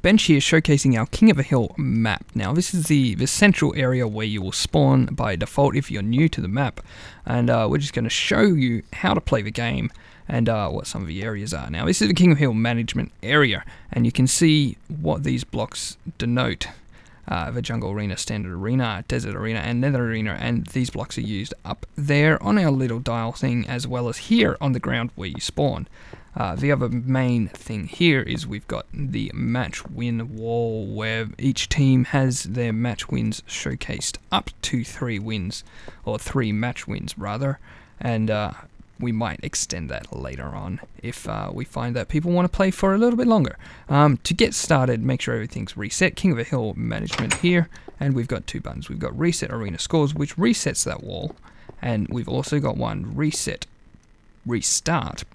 bench here showcasing our King of a Hill map. Now this is the central area where you will spawn by default if you're new to the map, and we're just going to show you how to play the game and what some of the areas are. Now this is the King of Hill management area, and you can see what these blocks denote. The Jungle Arena, Standard Arena, Desert Arena, and Nether Arena, and these blocks are used up there on our little dial thing, as well as here on the ground where you spawn. The other main thing here is we've got the match win wall, where each team has their match wins showcased up to 3 wins, or 3 match wins rather, and we might extend that later on if we find that people want to play for a little bit longer. To get started, make sure everything's reset. King of a Hill management here, and we've got 2 buttons. We've got reset arena scores, which resets that wall, and we've also got one restart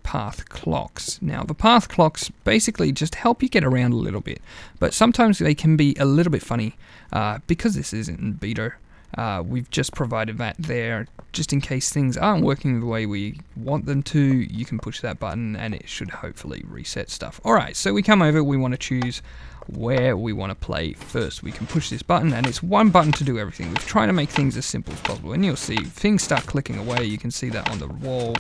path clocks. Now the path clocks basically just help you get around a little bit, but sometimes they can be a little bit funny because this isn't in beta. We've just provided that there just in case things aren't working the way we want them to. You can push that button and it should hopefully reset stuff. Alright, so we come over, we want to choose where we want to play first. We can push this button, and it's one button to do everything. We're trying to make things as simple as possible, and you'll see things start clicking away. You can see that on the wall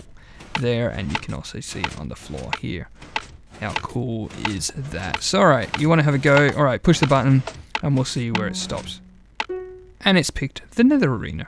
there, and you can also see it on the floor here. How cool is that? So alright, you want to have a go. Alright, push the button and we'll see where it stops. And it's picked the Nether Arena.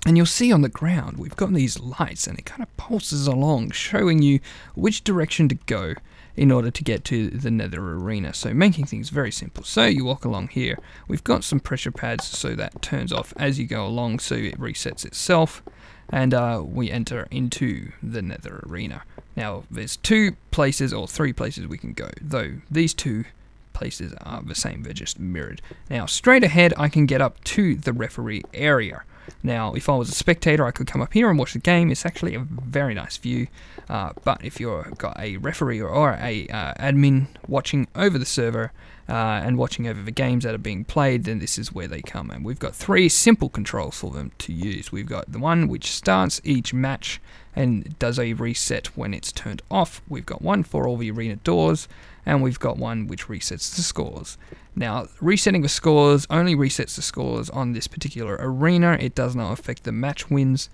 And you'll see on the ground we've got these lights, and it kind of pulses along, showing you which direction to go in order to get to the Nether Arena. So making things very simple. So you walk along here, we've got some pressure pads so that turns off as you go along, so it resets itself, and we enter into the Nether Arena. Now there's 2 places or 3 places we can go, though these 2 places are the same, they're just mirrored. Now straight ahead I can get up to the referee area. Now if I was a spectator I could come up here and watch the game. It's actually a very nice view, but if you've got a referee or a admin watching over the server and watching over the games that are being played, then this is where they come. And we've got 3 simple controls for them to use. We've got the one which starts each match and does a reset when it's turned off. We've got one for all the arena doors, and we've got one which resets the scores. Now, resetting the scores only resets the scores on this particular arena. It does not affect the match wins,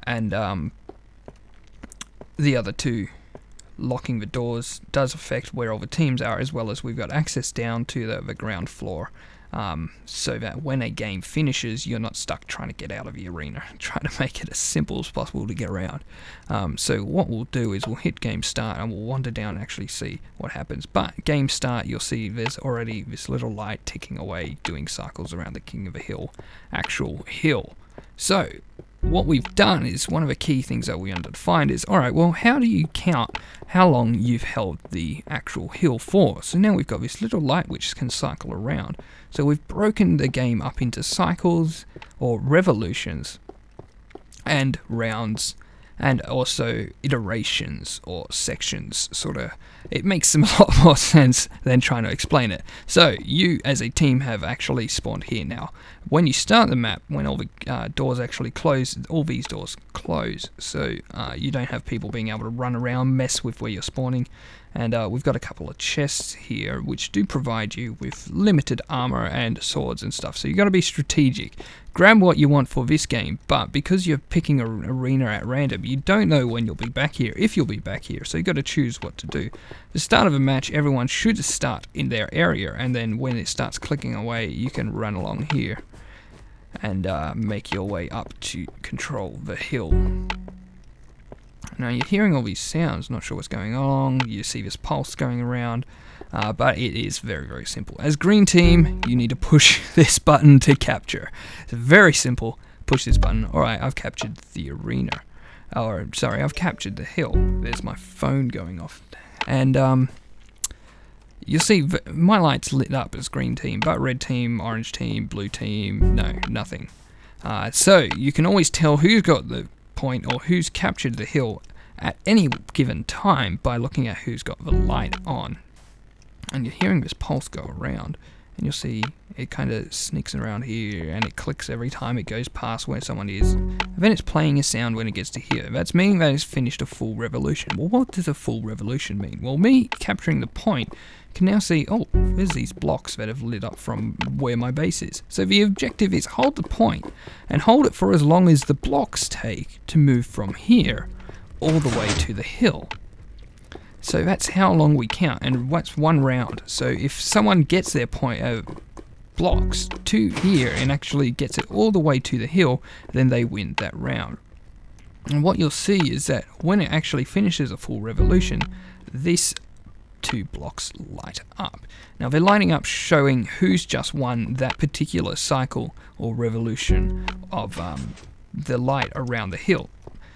and the other 2, locking the doors, does affect where all the teams are, as well as we've got access down to the ground floor, so that when a game finishes, you're not stuck trying to get out of the arena, trying to make it as simple as possible to get around. So what we'll do is we'll hit game start and we'll wander down and actually see what happens. But game start, you'll see there's already this little light ticking away, doing cycles around the King of a Hill, actual hill. So what we've done is, one of the key things that we wanted to find is, alright, well, how do you count how long you've held the actual hill for? So now we've got this little light which can cycle around. So we've broken the game up into cycles, or revolutions, and rounds, and also iterations or sections, sort of. It makes a lot more sense than trying to explain it. So you as a team have actually spawned here now. When you start the map, when all the doors actually close, all these doors close, so you don't have people being able to run around, mess with where you're spawning. And we've got a couple of chests here which do provide you with limited armor and swords and stuff, so you've got to be strategic. Grab what you want for this game, but because you're picking an arena at random, you don't know when you'll be back here, if you'll be back here, so you've got to choose what to do. The start of a match, everyone should start in their area, and then when it starts clicking away, you can run along here and make your way up to control the hill. Now you're hearing all these sounds, not sure what's going on, you see this pulse going around, but it is very, very simple. As green team, you need to push this button to capture. It's very simple, push this button. Alright, I've captured the arena. Or, sorry, I've captured the hill. There's my phone going off. And you'll see my light's lit up as green team, but red team, orange team, blue team, no, nothing. So you can always tell who's got the point or who's captured the hill at any given time by looking at who's got the light on. And you're hearing this pulse go around, and you'll see it kind of sneaks around here, and it clicks every time it goes past where someone is. And then it's playing a sound when it gets to here. That's meaning that it's finished a full revolution. Well, what does a full revolution mean? Well, me capturing the point can now see, oh, there's these blocks that have lit up from where my base is. So the objective is hold the point, and hold it for as long as the blocks take to move from here all the way to the hill. So that's how long we count, and what's one round. So if someone gets their point blocks to here and actually gets it all the way to the hill, then they win that round. And what you'll see is that when it actually finishes a full revolution, this 2 blocks light up. Now they're lighting up, showing who's just won that particular cycle or revolution of the light around the hill.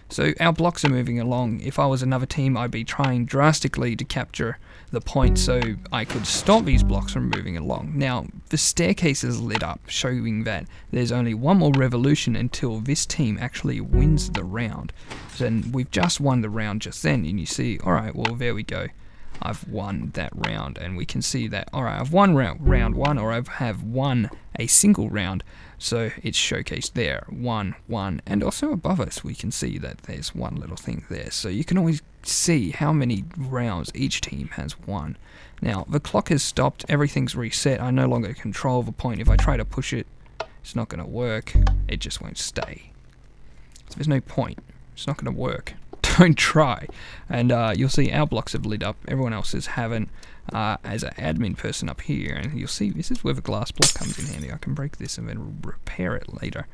So our blocks are moving along. If I was another team, I'd be trying drastically to capture the point so I could stop these blocks from moving along. Now the staircase is lit up, showing that there's only one more revolution until this team actually wins the round. Then we've just won the round just then, and you see, alright, well there we go. I've won that round, and we can see that, alright, I've won round 1, or I have won a single round, so it's showcased there, 1, 1, and also above us we can see that there's one little thing there, so you can always see how many rounds each team has won. Now, the clock has stopped, everything's reset, I no longer control the point. If I try to push it, it's not going to work, it just won't stay. So there's no point, it's not going to work. Don't try. And you'll see our blocks have lit up, everyone else's haven't. As an admin person up here, and you'll see this is where the glass block comes in handy. I can break this and then repair it later.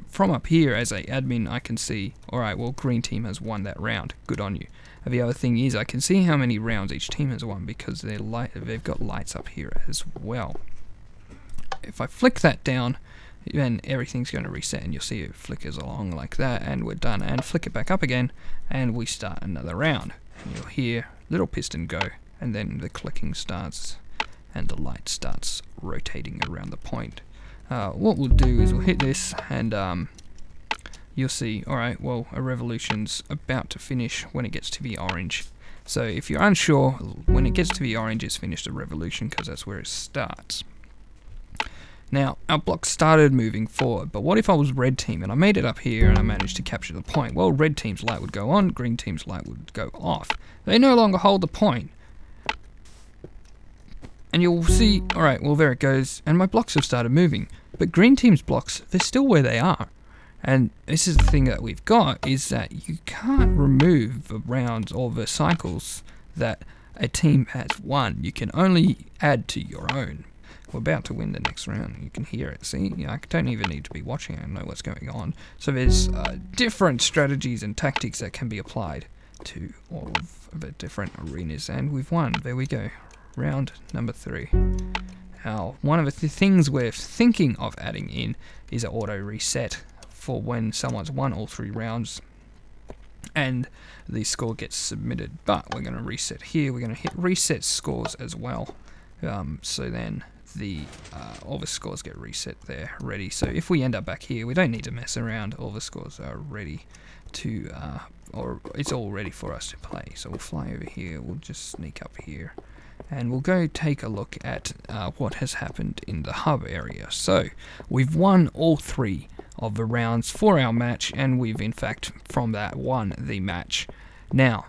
From up here as an admin I can see, alright, well green team has won that round, good on you. And the other thing is I can see how many rounds each team has won because they've got lights up here as well. If I flick that down, then everything's going to reset, and you'll see it flickers along like that, and we're done. And flick it back up again, and we start another round. And you'll hear little piston go, and then the clicking starts, and the light starts rotating around the point. What we'll do is we'll hit this, and you'll see, alright, well, a revolution's about to finish when it gets to the orange. So if you're unsure, when it gets to the orange, it's finished a revolution, because that's where it starts. Now, our block started moving forward, but what if I was red team and I made it up here and I managed to capture the point? Well, red team's light would go on, green team's light would go off. They no longer hold the point. And you'll see, alright, well there it goes, and my blocks have started moving. But green team's blocks, they're still where they are. And this is the thing that we've got, is that you can't remove the rounds or the cycles that a team has won. You can only add to your own. We're about to win the next round. You can hear it. See, I don't even need to be watching. I know what's going on. So there's different strategies and tactics that can be applied to all of the different arenas, and we've won. There we go. Round number 3. Now, one of the things we're thinking of adding in is an auto reset for when someone's won all 3 rounds and the score gets submitted. But we're going to reset here. We're going to hit reset scores as well. So then all the scores get reset there, ready. So if we end up back here, we don't need to mess around. All the scores are ready to, or it's all ready for us to play. So we'll fly over here. We'll just sneak up here, and we'll go take a look at what has happened in the hub area. So we've won all 3 of the rounds for our match, and we've in fact from that won the match. Now,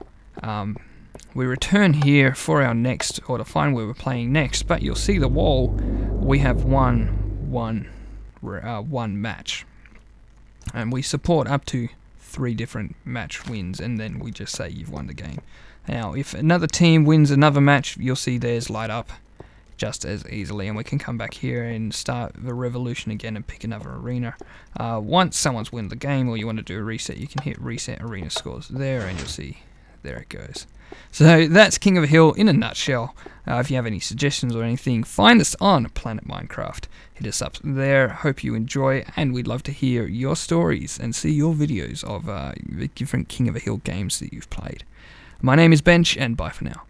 we return here for our next, or to find where we're playing next, but you'll see the wall, we have one match. And we support up to 3 different match wins, and then we just say you've won the game. Now, if another team wins another match, you'll see theirs light up just as easily, and we can come back here and start the revolution again and pick another arena. Once someone's won the game, or you want to do a reset, you can hit reset arena scores there, and you'll see there it goes. So that's King of a Hill in a nutshell. If you have any suggestions or anything, find us on Planet Minecraft. Hit us up there. Hope you enjoy, and we'd love to hear your stories and see your videos of the different King of a Hill games that you've played. My name is Bench, and bye for now.